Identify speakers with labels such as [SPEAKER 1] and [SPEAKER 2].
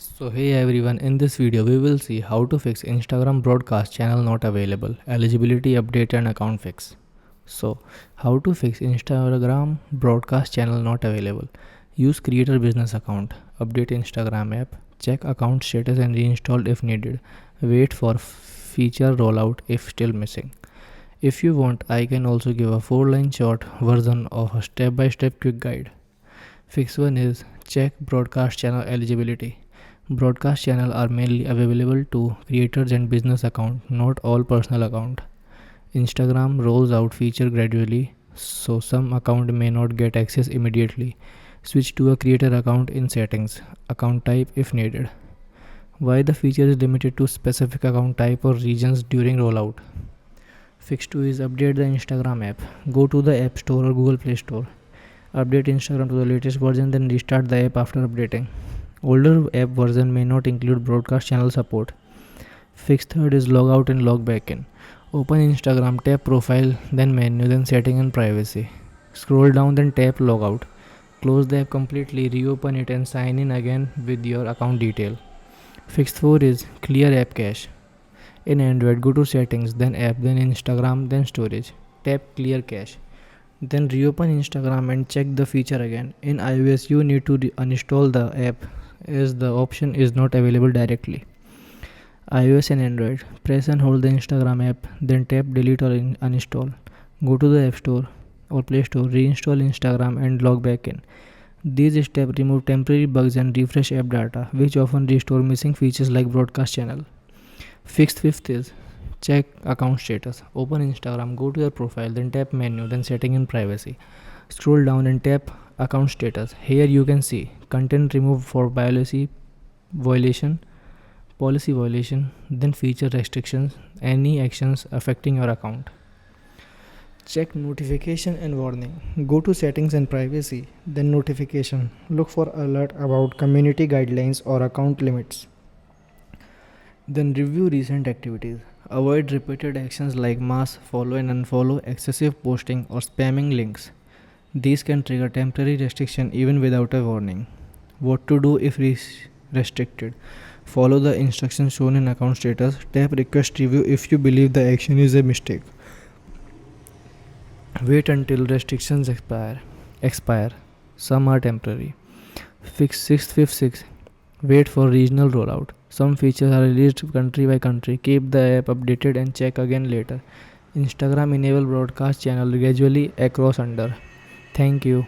[SPEAKER 1] So hey everyone, in this video we will see how to fix Instagram broadcast channel not available, eligibility update and account fix. So how to fix Instagram broadcast channel not available? Use creator business account, update Instagram app, check account status and reinstall if needed. Wait for feature rollout if still missing. If you want, I can also give a 4-line short version of a step-by-step quick guide. Fix 1 is check broadcast channel eligibility. Broadcast channels are mainly available to creators and business accounts, not all personal accounts. Instagram rolls out feature gradually, so some account may not get access immediately. Switch to a creator account in settings, account type if needed. Why the feature is limited to specific account type or regions during rollout. Fix 2 is update the Instagram app. Go to the App Store or Google Play Store. Update Instagram to the latest version, then restart the app after updating. Older app version may not include broadcast channel support. Fix 3rd is log out and log back in. Open Instagram, tap profile, then menu, then setting and privacy. Scroll down, then tap logout. Close the app completely, reopen it and sign in again with your account detail. Fix 4 is clear app cache. In Android, go to settings, then app, then Instagram, then storage. Tap clear cache. Then reopen Instagram and check the feature again. In iOS, you need to uninstall the app as the option is not available directly. iOS and Android, press and hold the Instagram app, then tap delete or uninstall. Go to the App Store or Play Store, reinstall Instagram and log back in. These steps remove temporary bugs and refresh app data, which often restore missing features like broadcast channel. Fixed 5th is check account status. Open Instagram, go to your profile, then tap menu, then setting and privacy. Scroll down and tap account status. Here you can see content removed for policy violation, then feature restrictions, any actions affecting your account. Check notification and warning. Go to settings and privacy, then notification. Look for alert about community guidelines or account limits. Then review recent activities. Avoid repeated actions like mass follow and unfollow, excessive posting, or spamming links. These can trigger temporary restriction even without a warning. What to do if restricted? Follow the instructions shown in account status. Tap request review if you believe the action is a mistake. Wait until restrictions expire. Some are temporary. Fix 656. Wait for regional rollout. Some features are released country by country. Keep the app updated and check again later. Instagram enable broadcast channel gradually across under. Thank you.